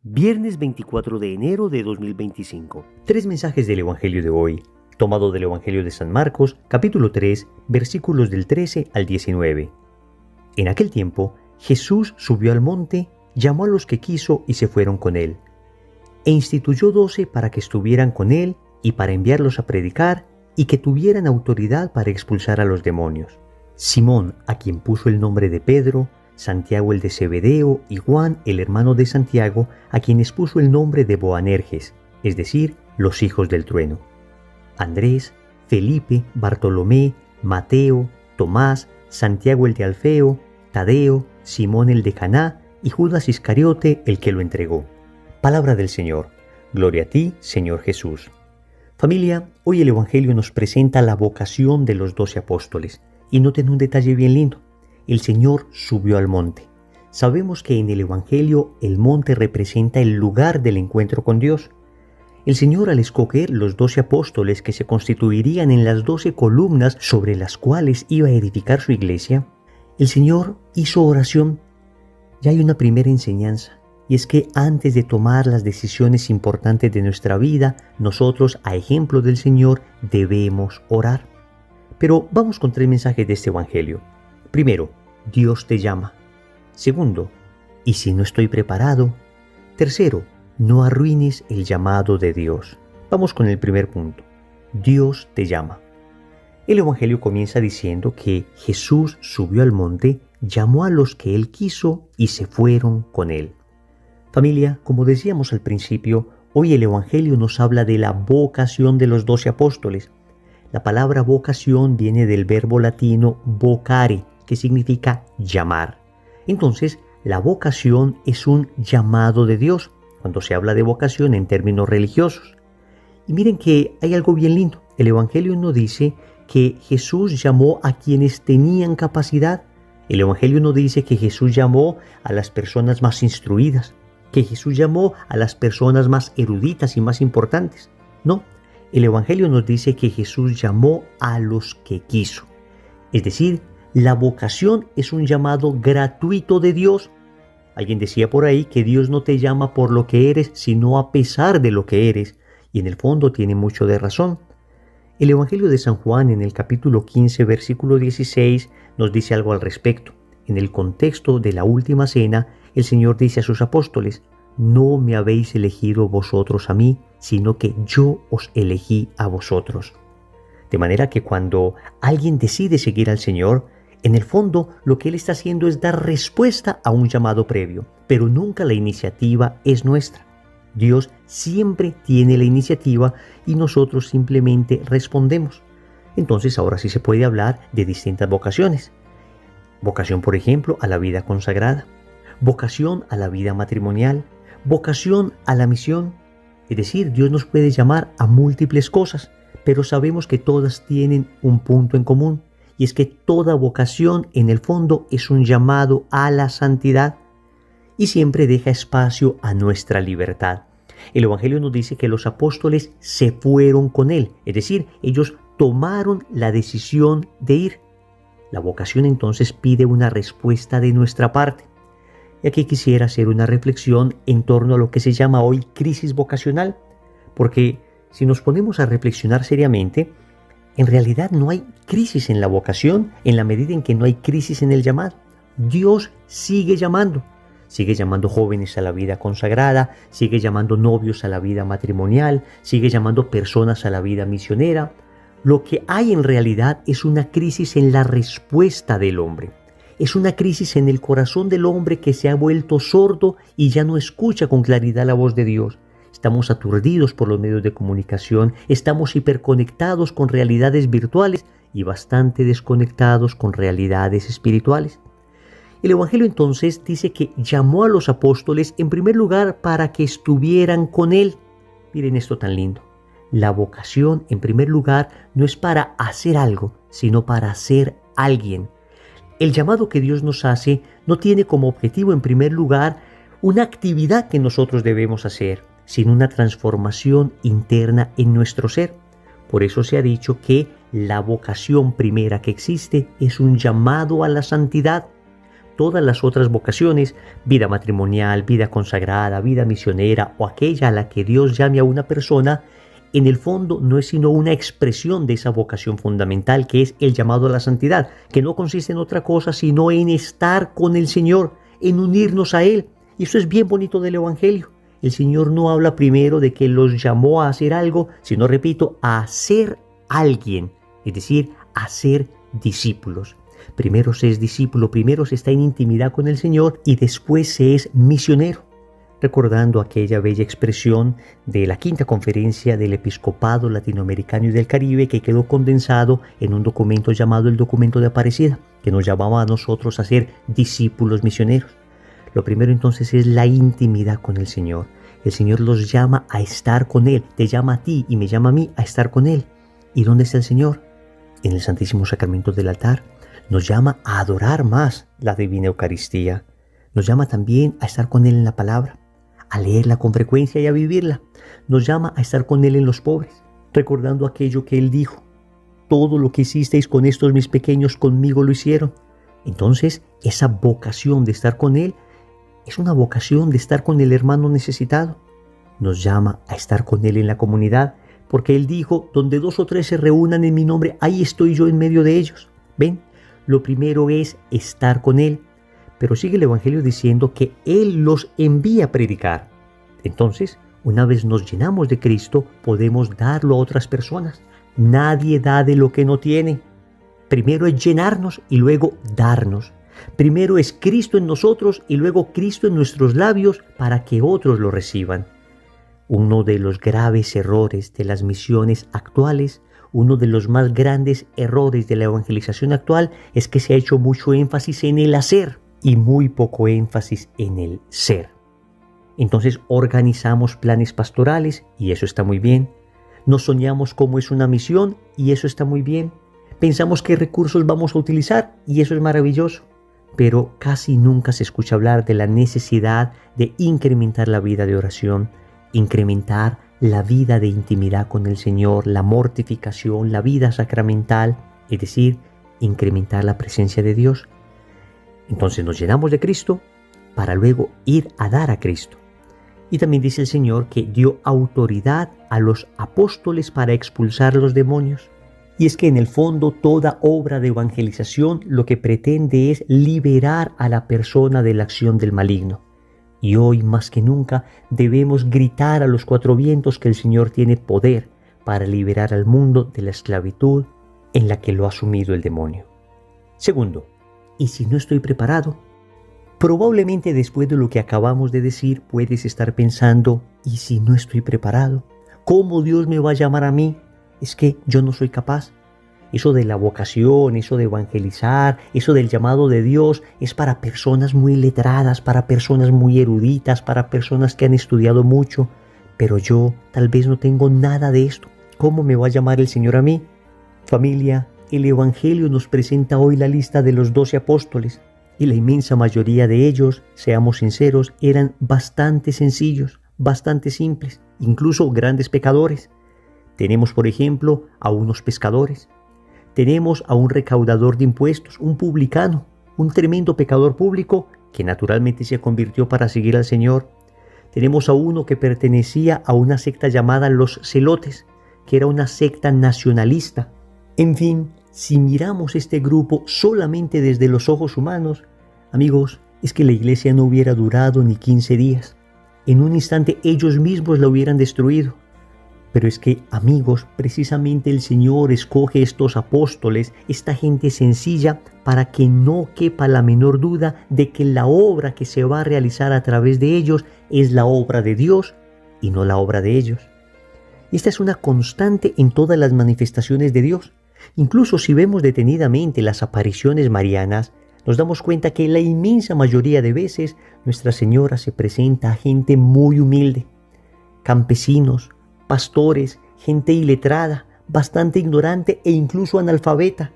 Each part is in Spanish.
Viernes 24 de enero de 2025. Tres mensajes del Evangelio de hoy, tomado del Evangelio de San Marcos, capítulo 3, versículos del 13 al 19. En aquel tiempo, Jesús subió al monte, llamó a los que quiso y se fueron con él. E instituyó 12 para que estuvieran con él y para enviarlos a predicar y que tuvieran autoridad para expulsar a los demonios. Simón, a quien puso el nombre de Pedro, Santiago el de Zebedeo y Juan el hermano de Santiago, a quienes puso el nombre de Boanerges, es decir, los hijos del trueno. Andrés, Felipe, Bartolomé, Mateo, Tomás, Santiago el de Alfeo, Tadeo, Simón el de Caná y Judas Iscariote el que lo entregó. Palabra del Señor. Gloria a ti, Señor Jesús. Familia, hoy el Evangelio nos presenta la vocación de los 12 apóstoles. Y noten un detalle bien lindo. El Señor subió al monte. Sabemos que en el Evangelio el monte representa el lugar del encuentro con Dios. El Señor, al escoger los 12 apóstoles que se constituirían en las 12 columnas sobre las cuales iba a edificar su iglesia, el Señor hizo oración. Ya hay una primera enseñanza, y es que antes de tomar las decisiones importantes de nuestra vida, nosotros, a ejemplo del Señor, debemos orar. Pero vamos con tres mensajes de este Evangelio. Primero, Dios te llama. Segundo, ¿y si no estoy preparado? Tercero, no arruines el llamado de Dios. Vamos con el primer punto. Dios te llama. El Evangelio comienza diciendo que Jesús subió al monte, llamó a los que él quiso y se fueron con él. Familia, como decíamos al principio, hoy el Evangelio nos habla de la vocación de los 12 apóstoles. La palabra vocación viene del verbo latino vocare, que significa llamar. Entonces, la vocación es un llamado de Dios, cuando se habla de vocación en términos religiosos. Y miren que hay algo bien lindo. El Evangelio nos dice que Jesús llamó a quienes tenían capacidad. El Evangelio nos dice que Jesús llamó a las personas más instruidas, que Jesús llamó a las personas más eruditas y más importantes. No, el Evangelio nos dice que Jesús llamó a los que quiso. Es decir, la vocación es un llamado gratuito de Dios. Alguien decía por ahí que Dios no te llama por lo que eres, sino a pesar de lo que eres. Y en el fondo tiene mucho de razón. El Evangelio de San Juan en el capítulo 15, versículo 16, nos dice algo al respecto. En el contexto de la última cena, el Señor dice a sus apóstoles: no me habéis elegido vosotros a mí, sino que yo os elegí a vosotros. De manera que cuando alguien decide seguir al Señor, en el fondo lo que Él está haciendo es dar respuesta a un llamado previo, pero nunca la iniciativa es nuestra. Dios siempre tiene la iniciativa y nosotros simplemente respondemos. Entonces ahora sí se puede hablar de distintas vocaciones. Vocación, por ejemplo, a la vida consagrada. Vocación a la vida matrimonial. Vocación a la misión. Es decir, Dios nos puede llamar a múltiples cosas, pero sabemos que todas tienen un punto en común. Y es que toda vocación en el fondo es un llamado a la santidad y siempre deja espacio a nuestra libertad. El Evangelio nos dice que los apóstoles se fueron con él, es decir, ellos tomaron la decisión de ir. La vocación entonces pide una respuesta de nuestra parte. Y aquí quisiera hacer una reflexión en torno a lo que se llama hoy crisis vocacional, porque si nos ponemos a reflexionar seriamente, en realidad no hay crisis en la vocación en la medida en que no hay crisis en el llamado. Dios sigue llamando jóvenes a la vida consagrada, sigue llamando novios a la vida matrimonial, sigue llamando personas a la vida misionera. Lo que hay en realidad es una crisis en la respuesta del hombre. Es una crisis en el corazón del hombre que se ha vuelto sordo y ya no escucha con claridad la voz de Dios. Estamos aturdidos por los medios de comunicación, estamos hiperconectados con realidades virtuales y bastante desconectados con realidades espirituales. El Evangelio entonces dice que llamó a los apóstoles en primer lugar para que estuvieran con él. Miren esto tan lindo. La vocación en primer lugar no es para hacer algo, sino para ser alguien. El llamado que Dios nos hace no tiene como objetivo en primer lugar una actividad que nosotros debemos hacer, sino una transformación interna en nuestro ser. Por eso se ha dicho que la vocación primera que existe es un llamado a la santidad. todas las otras vocaciones, vida matrimonial, vida consagrada, vida misionera o aquella a la que Dios llame a una persona, en el fondo no es sino una expresión de esa vocación fundamental que es el llamado a la santidad, que no consiste en otra cosa sino en estar con el Señor, en unirnos a Él. Y eso es bien bonito del Evangelio. El Señor no habla primero de que los llamó a hacer algo, sino, repito, a ser alguien, es decir, a ser discípulos. Primero se es discípulo, primero se está en intimidad con el Señor y después se es misionero. Recordando aquella bella expresión de la quinta conferencia del Episcopado Latinoamericano y del Caribe que quedó condensado en un documento llamado el Documento de Aparecida, que nos llamaba a nosotros a ser discípulos misioneros. Lo primero entonces es la intimidad con el Señor. El Señor los llama a estar con Él, te llama a ti y me llama a mí a estar con Él. ¿Y dónde está el Señor? En el Santísimo Sacramento del altar. Nos llama a adorar más la Divina Eucaristía. Nos llama también a estar con Él en la palabra, a leerla con frecuencia y a vivirla. Nos llama a estar con Él en los pobres, recordando aquello que Él dijo: todo lo que hicisteis con estos mis pequeños, conmigo lo hicieron. Entonces, esa vocación de estar con Él es una vocación de estar con el hermano necesitado. Nos llama a estar con Él en la comunidad, porque Él dijo: donde 2 o 3 se reúnan en mi nombre, ahí estoy yo en medio de ellos. ¿Ven? Lo primero es estar con Él. Pero sigue el Evangelio diciendo que Él los envía a predicar. Entonces, una vez nos llenamos de Cristo, podemos darlo a otras personas. Nadie da de lo que no tiene. Primero es llenarnos y luego darnos. Primero es Cristo en nosotros y luego Cristo en nuestros labios para que otros lo reciban. Uno de los graves errores de las misiones actuales, uno de los más grandes errores de la evangelización actual es que se ha hecho mucho énfasis en el hacer y muy poco énfasis en el ser. Entonces organizamos planes pastorales y eso está muy bien. Nos soñamos cómo es una misión y eso está muy bien. Pensamos qué recursos vamos a utilizar y eso es maravilloso. Pero casi nunca se escucha hablar de la necesidad de incrementar la vida de oración, incrementar la vida de intimidad con el Señor, la mortificación, la vida sacramental, es decir, incrementar la presencia de Dios. Entonces nos llenamos de Cristo para luego ir a dar a Cristo. Y también dice el Señor que dio autoridad a los apóstoles para expulsar los demonios. Y es que en el fondo toda obra de evangelización lo que pretende es liberar a la persona de la acción del maligno. Y hoy más que nunca debemos gritar a los 4 vientos que el Señor tiene poder para liberar al mundo de la esclavitud en la que lo ha sumido el demonio. Segundo, ¿y si no estoy preparado? Probablemente después de lo que acabamos de decir puedes estar pensando: ¿y si no estoy preparado? ¿Cómo Dios me va a llamar a mí? Es que yo no soy capaz. Eso de la vocación, eso de evangelizar, eso del llamado de Dios es para personas muy letradas, para personas muy eruditas, para personas que han estudiado mucho. Pero yo tal vez no tengo nada de esto. ¿Cómo me va a llamar el Señor a mí? Familia, el Evangelio nos presenta hoy la lista de los 12 apóstoles. Y la inmensa mayoría de ellos, seamos sinceros, eran bastante sencillos, bastante simples, incluso grandes pecadores. Tenemos, por ejemplo, a unos pescadores. Tenemos a un recaudador de impuestos, un publicano, un tremendo pecador público que naturalmente se convirtió para seguir al Señor. Tenemos a uno que pertenecía a una secta llamada los Celotes, que era una secta nacionalista. En fin, si miramos este grupo solamente desde los ojos humanos, amigos, es que la iglesia no hubiera durado ni 15 días. En un instante ellos mismos la hubieran destruido. Pero es que, amigos, precisamente el Señor escoge estos apóstoles, esta gente sencilla, para que no quepa la menor duda de que la obra que se va a realizar a través de ellos es la obra de Dios y no la obra de ellos. Esta es una constante en todas las manifestaciones de Dios. Incluso si vemos detenidamente las apariciones marianas, nos damos cuenta que la inmensa mayoría de veces Nuestra Señora se presenta a gente muy humilde, campesinos, pastores, gente iletrada, bastante ignorante e incluso analfabeta.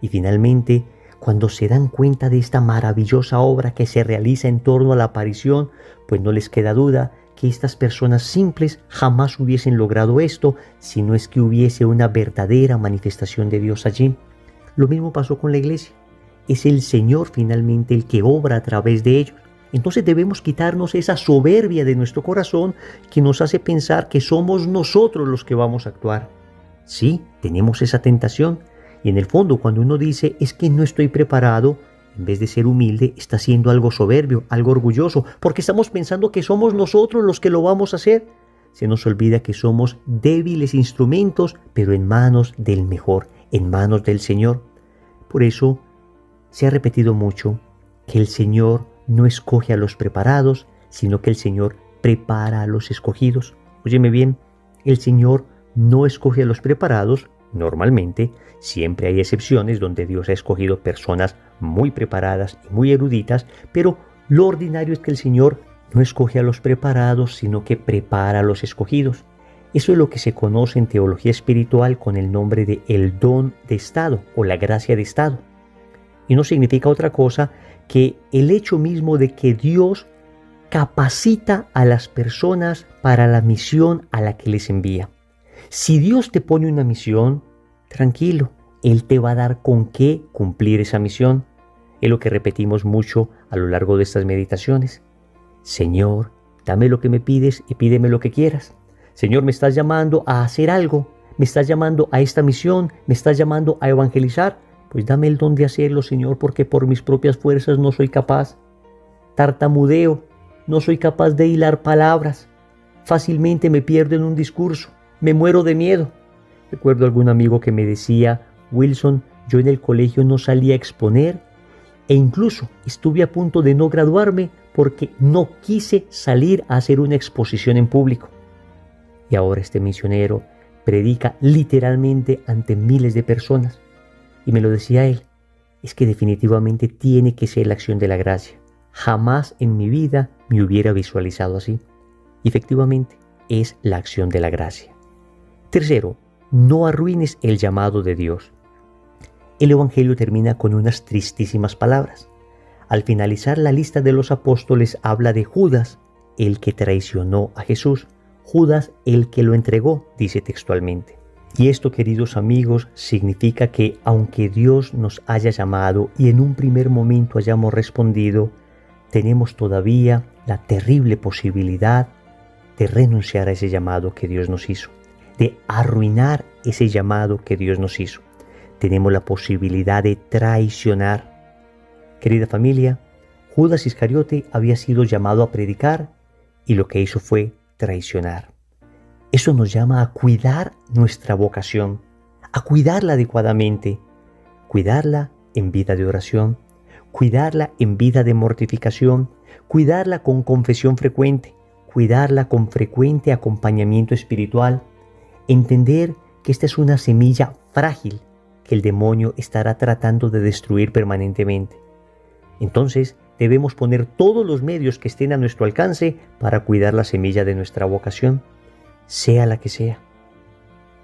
Y finalmente, cuando se dan cuenta de esta maravillosa obra que se realiza en torno a la aparición, pues no les queda duda que estas personas simples jamás hubiesen logrado esto si no es que hubiese una verdadera manifestación de Dios allí. Lo mismo pasó con la iglesia. es el Señor finalmente el que obra a través de ellos. Entonces debemos quitarnos esa soberbia de nuestro corazón que nos hace pensar que somos nosotros los que vamos a actuar. Sí, tenemos esa tentación, y en el fondo cuando uno dice es que no estoy preparado, en vez de ser humilde, está siendo algo soberbio, algo orgulloso, porque estamos pensando que somos nosotros los que lo vamos a hacer. Se nos olvida que somos débiles instrumentos, pero en manos del mejor, en manos del Señor. Por eso se ha repetido mucho que el Señor no escoge a los preparados, sino que el Señor prepara a los escogidos. Óyeme bien, el Señor no escoge a los preparados. Normalmente, siempre hay excepciones donde Dios ha escogido personas muy preparadas y muy eruditas, pero lo ordinario es que el Señor no escoge a los preparados, sino que prepara a los escogidos. Eso es lo que se conoce en teología espiritual con el nombre de el don de estado o la gracia de estado. Y no significa otra cosa que el hecho mismo de que Dios capacita a las personas para la misión a la que les envía. Si Dios te pone una misión, tranquilo, Él te va a dar con qué cumplir esa misión. Es lo que repetimos mucho a lo largo de estas meditaciones. Señor, dame lo que me pides y pídeme lo que quieras. Señor, me estás llamando a hacer algo, me estás llamando a esta misión, me estás llamando a evangelizar. Pues dame el don de hacerlo, Señor, porque por mis propias fuerzas no soy capaz. Tartamudeo, no soy capaz de hilar palabras. Fácilmente me pierdo en un discurso, me muero de miedo. Recuerdo algún amigo que me decía, Wilson, yo en el colegio no salía a exponer e incluso estuve a punto de no graduarme porque no quise salir a hacer una exposición en público. Y ahora este misionero predica literalmente ante miles de personas. Y me lo decía él, es que definitivamente tiene que ser la acción de la gracia. Jamás en mi vida me hubiera visualizado así. Y efectivamente es la acción de la gracia. Tercero, no arruines el llamado de Dios. El Evangelio termina con unas tristísimas palabras. Al finalizar la lista de los apóstoles habla de Judas, el que traicionó a Jesús. Judas, el que lo entregó, dice textualmente. Y esto, queridos amigos, significa que aunque Dios nos haya llamado y en un primer momento hayamos respondido, tenemos todavía la terrible posibilidad de renunciar a ese llamado que Dios nos hizo, de arruinar ese llamado que Dios nos hizo. Tenemos la posibilidad de traicionar. Querida familia, Judas Iscariote había sido llamado a predicar y lo que hizo fue traicionar. Eso nos llama a cuidar nuestra vocación, a cuidarla adecuadamente, cuidarla en vida de oración, cuidarla en vida de mortificación, cuidarla con confesión frecuente, cuidarla con frecuente acompañamiento espiritual, entender que esta es una semilla frágil que el demonio estará tratando de destruir permanentemente. Entonces debemos poner todos los medios que estén a nuestro alcance para cuidar la semilla de nuestra vocación, sea la que sea.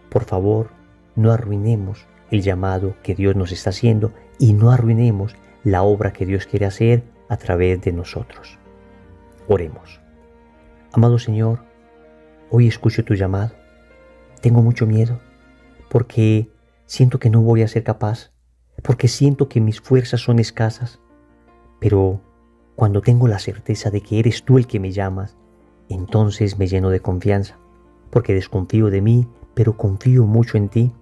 Por favor, no arruinemos el llamado que Dios nos está haciendo y no arruinemos la obra que Dios quiere hacer a través de nosotros. Oremos. Amado Señor, hoy escucho tu llamado. Tengo mucho miedo porque siento que no voy a ser capaz, porque siento que mis fuerzas son escasas. Pero cuando tengo la certeza de que eres tú el que me llamas, entonces me lleno de confianza, porque desconfío de mí, pero confío mucho en ti.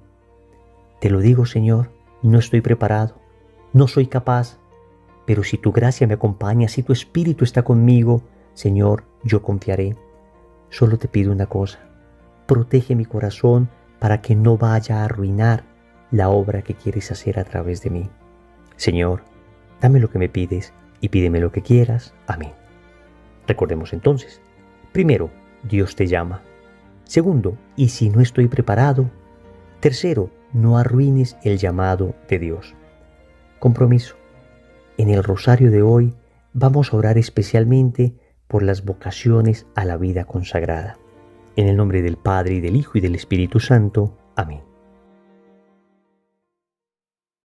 Te lo digo, Señor, no estoy preparado, no soy capaz, pero si tu gracia me acompaña, si tu Espíritu está conmigo, Señor, yo confiaré. Solo te pido una cosa, protege mi corazón para que no vaya a arruinar la obra que quieres hacer a través de mí. Señor, dame lo que me pides y pídeme lo que quieras. Amén. Recordemos entonces, primero, Dios te llama. Segundo, ¿y si no estoy preparado? Tercero, no arruines el llamado de Dios. Compromiso. En el rosario de hoy vamos a orar especialmente por las vocaciones a la vida consagrada. En el nombre del Padre, y del Hijo, y del Espíritu Santo. Amén.